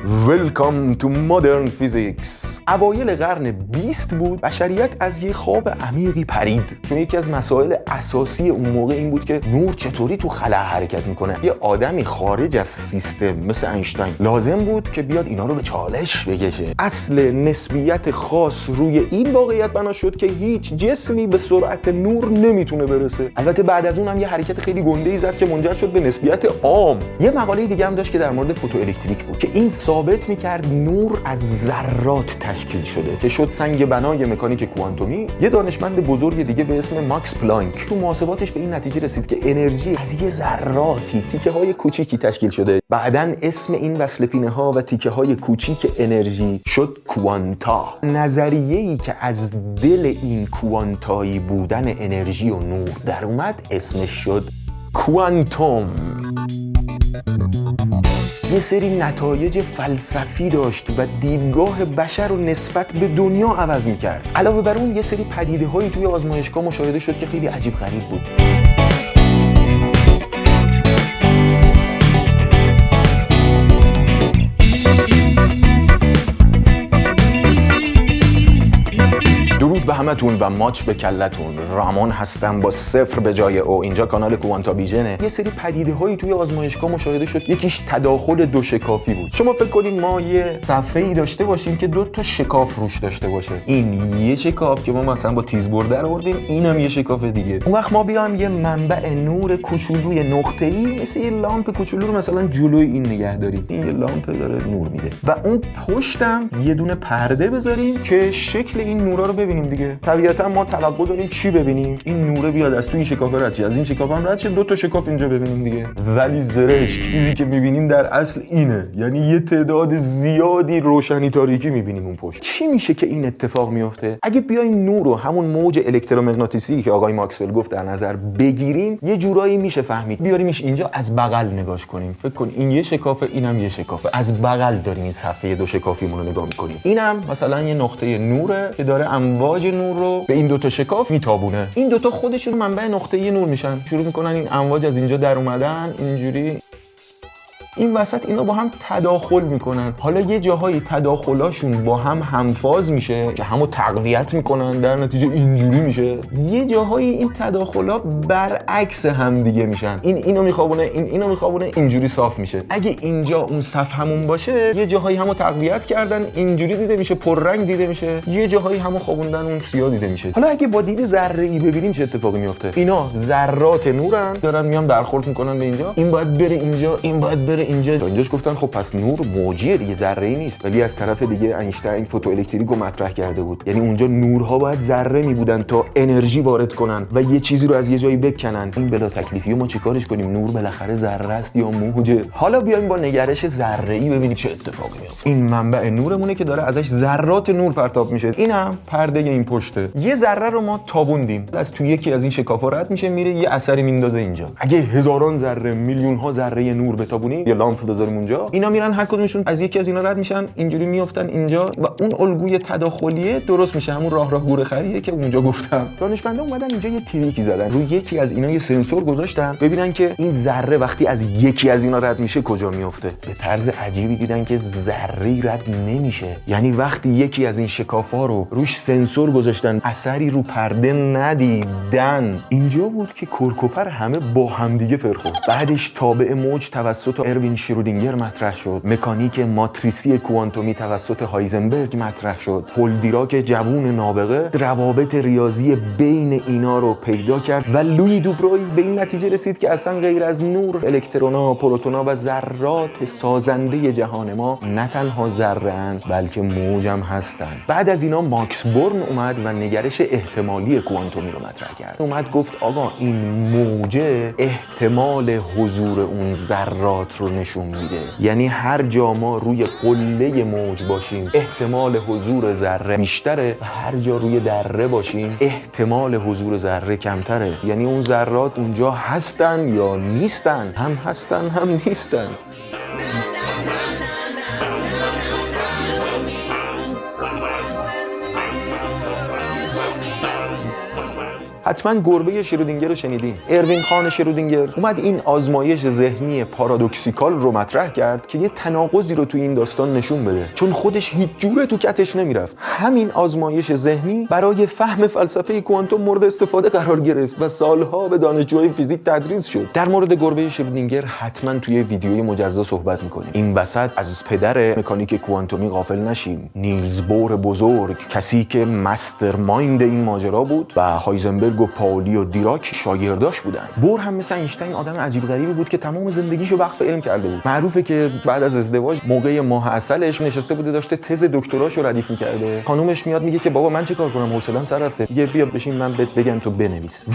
Welcome to modern physics. اوایل قرن 20 بود بشریت از یه خواب عمیقی پرید، چون یکی از مسائل اساسی اون موقع این بود که نور چطوری تو خلا حرکت میکنه. یه آدمی خارج از سیستم مثل اینشتین لازم بود که بیاد اینا رو به چالش بکشه. اصل نسبیت خاص روی این واقعیت بنا شد که هیچ جسمی به سرعت نور نمیتونه برسه. البته بعد از اون هم یه حرکت خیلی گنده‌ای زد که منجر شد به نسبیت عام. یه مقاله دیگه هم داشت که در مورد فوتوالکتریک بود که این ثابت میکرد نور از ذرات تشکیل شده که شد سنگ بنای مکانیک کوانتومی. یه دانشمند بزرگ دیگه به اسم ماکس پلانک تو محاسباتش به این نتیجه رسید که انرژی از یه ذراتی، تیکه‌های کوچیکی تشکیل شده. بعداً اسم این وصل پینه‌ها و تیکه‌های کوچیک انرژی شد کوانتا. نظریه‌ای که از دل این کوانتایی بودن انرژی و نور در اومد اسمش شد کوانتوم. یه سری نتایج فلسفی داشت و دیدگاه بشر رو نسبت به دنیا عوض می‌کرد. علاوه بر اون یه سری پدیده‌هایی توی آزمایشگاه مشاهده شد که خیلی عجیب غریب بود. درود به همتون و ماچ به کلتون. رامان هستم با 0 به جای او. اینجا کانال کوانتا ویژنه. یه سری پدیده‌هایی توی آزمایشگاه مشاهده شد. یکیش تداخل دو شکافی بود. شما فکر کنید ما یه صفحه‌ای داشته باشیم که 2 تا شکاف روش داشته باشه. این یه شکاف که ما مثلا با تیزبر در آوردیم، اینم یه شکاف دیگه. اون وقت ما بیایم یه منبع نور کوچولوی نقطه‌ای مثل یه لامپ کوچولو رو مثلا جلوی این نگه داریم. این یه لامپ داره نور میده. و اون پشتم یه دونه پرده بذاریم که شکل این نورا رو ببینیم دیگه. طبیعتا ما توقع داریم چی ببینیم؟ این نوره بیاد از توی این شکاف رد شه، از این شکاف هم رد شه، 2 تا شکاف اینجا ببینیم دیگه. ولی زرشک چیزی که میبینیم در اصل اینه، یعنی یه تعداد زیادی روشنی تاریکی میبینیم اون پشت. چی میشه که این اتفاق میفته؟ اگه بیایم نور رو همون موج الکترومغناطیسی که آقای ماکسول گفت در نظر بگیریم، یه جورایی میشه فهمید. بیاریمش اینجا از بغل نگاش کنیم. فکر کن این یه شکافه، اینم یه شکافه. از بغل داریم این صفحه دو شکافیمون رو نگاه میکنیم. اینم مثلا یه نقطه نوره که داره امواج نور رو به این 2 تا شکاف میتابونه. این 2 تا خودشون منبع نقطه‌ای نور میشن. شروع میکنن این امواج از اینجا در اومدن اینجوری این وسط اینا با هم تداخل میکنن. حالا یه جاهایی تداخلاشون با هم همفاز میشه که همو تقویت میکنن، در نتیجه اینجوری میشه. یه جاهایی این تداخلا برعکس هم دیگه میشن. این اینو میخوابونه، این اینو میخوابونه، اینجوری صاف میشه. اگه اینجا اون صف همون باشه، یه جاهایی همو تقویت کردن، اینجوری دیده میشه، پررنگ دیده میشه. یه جاهایی همو خوابوندن، اون سیاه دیده میشه. حالا اگه با دید ذره‌ای ببینیم چه اتفاقی میفته؟ اینا ذرات نورن، دارن میان برخورد میکنن به اینجا. این باید بره اینجا، این باید بره اینجاش گفتن خب پس نور موجیه دیگه، ذره‌ای نیست. ولی از طرف دیگه اینشتین فوتوالکتریک رو مطرح کرده بود. یعنی اونجا نورها باید ذره می بودن تا انرژی وارد کنن و یه چیزی رو از یه جایی بکنن. این بلا تکلیفی رو ما چیکارش کنیم؟ نور بالاخره ذره است یا موجه؟ حالا بیایم با نگرش ذره‌ای ببینیم چه اتفاقی میفته. این منبع نورمونه که داره ازش ذرات نور پرتاب میشه. اینم پرده این پشته. یه ذره رو ما تابوندیم، از تو یکی از این شکافا رد میشه، میره یه اثری میندازه اینجا. اگه هزاران ذره، میلیون ها ذره نور بتابونیم، یه لامپ بذاریم اونجا، اینا میرن هر کدومشون از یکی از اینا رد میشن، اینجوری میافتن اینجا و اون الگوی تداخلیه درست میشه. همون راه گوره خریه که اونجا گفتم. دانشمندا اومدن اینجا یه تریکی زدن، روی یکی از اینا یه سنسور گذاشتن ببینن که این ذره وقتی از یکی از اینا رد میشه کجا میفته. به طرز عجیبی دیدن که ذره‌ای رد نمیشه. یعنی وقتی یکی از این شکافا رو روش سنسور گذاشتن، اثری رو پرده ندیدن. اینجا بود که کرکوپر همه با همدیگه فرخورد. بعدش تابع موج توسط اروین شرودینگر مطرح شد. مکانیک ماتریسی کوانتومی توسط هایزنبرگ مطرح شد. پل دیراک جوون نابغه روابط ریاضی بین اینا رو پیدا کرد و لویی دوبروی به این نتیجه رسید که اصلا غیر از نور، الکترونا، پروتونا و ذرات سازنده جهان ما نه تنها ذره‌اند بلکه موج هم هستند. بعد از اینا ماکس بورن اومد و نگرش احتمالی کوانتومی رو مطرح کرد. اومد گفت آقا این موجه احتمال حضور اون ذرات رو نشون میده. یعنی هر جا ما روی قله موج باشیم احتمال حضور ذره بیشتره و هر جا روی دره باشیم احتمال حضور ذره کمتره. یعنی اون ذرات اونجا هستن یا نیستن، هم هستن هم نیستن. حتما گربه شرودینگر رو شنیدین. اروین خان شرودینگر اومد این آزمایش ذهنی پارادوکسیکال رو مطرح کرد که یه تناقضی رو توی این داستان نشون بده، چون خودش هیچ جوره تو کتش نمیرفت. همین آزمایش ذهنی برای فهم فلسفه کوانتوم مورد استفاده قرار گرفت و سالها به دانشجوهای فیزیک تدریس شد. در مورد گربه شرودینگر حتما توی ویدیوی مجزا صحبت میکنیم. این وسط از پدر مکانیک کوانتومی غافل نشیم، نیلز بور بزرگ، کسی که مستر مایند این ماجرا بود و هایزنبرگ و پاولی و دیراک شاگرداش بودن. بور هم مثل اینشتین آدم عجیب غریبی بود که تمام زندگیشو وقف علم کرده بود. معروفه که بعد از ازدواج موقع ماه عسلش نشسته بوده داشته تز دکتراشو ردیف می‌کرده. خانومش میاد میگه که بابا من چه کار کنم، حوصله‌ام سر رفته. دیگه بیا بشین من بهت بگم تو بنویس.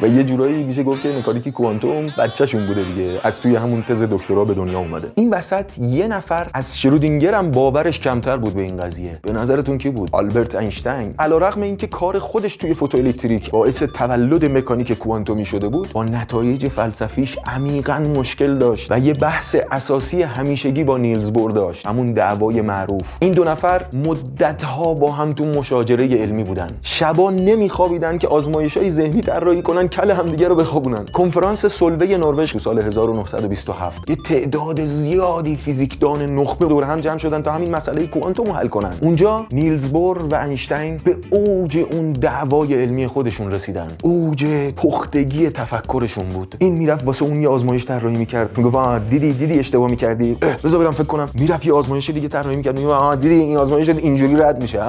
و یه جورایی میشه گفت که مکانیک کوانتوم بچه‌شون بوده دیگه، از توی همون تز دکترا به دنیا اومده. این وسط یه نفر از شرودینگر هم باورش کمتر بود به این قضیه. به نظرتون کی بود؟ آلبرت اینشتین. علیرغم اینکه کار خودش توی فوتوالکتریک باعث تولد مکانیک کوانتومی شده بود، با نتایج فلسفیش عمیقاً مشکل داشت و یه بحث اساسی همیشگی با نیلز بور داشت، همون دعوای معروف. این دو نفر مدت‌ها با هم تو مشاجره علمی بودن. شبا نمیخوابیدن که آزمایش‌های ذهنی طراحی کنن کل همدیگه رو بخوابونن. کنفرانس سولوی نروژ تو سال 1927 یه تعداد زیادی فیزیکدان نخبه دور هم جمع شدن تا همین مسئله کوانتوم رو حل کنن. اونجا نیلز بور و اینشتین به اوج اون دعوای علمی خودشون رسیدن. اوج پختگی تفکرشون بود. این میرفت واسه اون یه آزمایش طراحی میکرد، میگفت دیدی اشتباه میکردی، بذار برام فکر کنم. میرفت یه آزمایش دیگه طراحی میکرد، میگفت دیدی این آزمایش اینجوری رد میشه.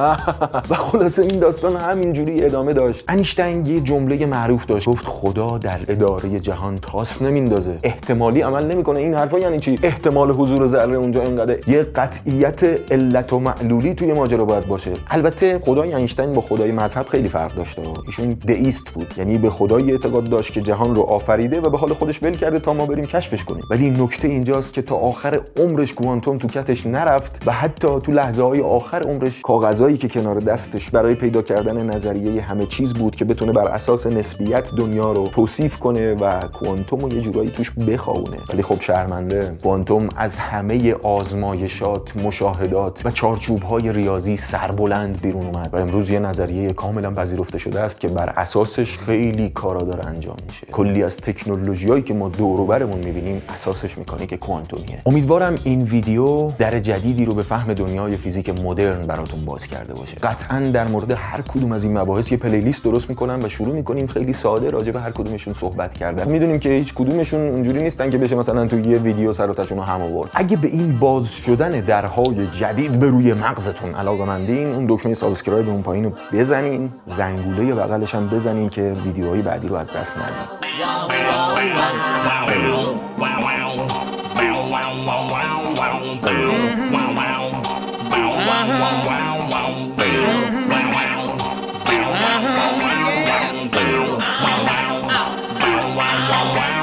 و خلاصه این داستان همینجوری ادامه داشت. اینشتین یه جمله معروف داشت، گفت خدا در اداره جهان تاس نمیندازه، احتمالی عمل نمیکنه. این حرفا یعنی چی؟ احتمال حضور ذره اونجا اینقدر، یه قطعیت علت و معلولی توی ماجرا باید باشه. البته خدای اینشتین با خدای مذهب خیلی فرق داشته. ایشون دئیست بود، یعنی به خدای اعتقاد داشت که جهان رو آفریده و به حال خودش ول کرده تا ما بریم کشفش کنیم. ولی نکته اینجاست که تا آخر عمرش کوانتوم تو کتش نرفت و حتی تو لحظه‌های آخر عمرش کاغذایی که کنار دستش برای پیدا کردن نظریه همه چیز بود که بتونه بر اساس نسبیت دنیا رو توصیف کنه و کوانتوم رو یه جورایی توش بخوونه. ولی خب شرمنده، کوانتوم از همه آزمایشات، مشاهدات و چارچوب‌های ریاضی سربلند بیرون اومد و امروز یه نظریه کاملا پذیرفته شده است که بر اساسش خیلی کارا داره انجام میشه. کلی از تکنولوژیایی که ما دور و برمون می‌بینیم اساسش مکانیک کوانتومیه. امیدوارم این ویدیو در جدیدی رو به فهم دنیای فیزیک مدرن براتون باز کرده باشه. قطعاً در مورد هر کدوم از این مباحث یه پلیلیست درست می‌کنم و شروع می‌کنیم خیلی ساده راجع به هر کدومشون صحبت کردن. میدونیم که هیچ کدومشون اونجوری نیستن که بشه مثلا تو یه ویدیو سر و تهشون رو هم آورد. اگه به این باز شدن درهای جدید به روی مغزتون علاقه‌مندین، اون دکمه سابسکرایب اون پایین رو بزنین، زنگوله بغلش هم بزنین که ویدیوهای بعدی رو از دست ندید. Wow.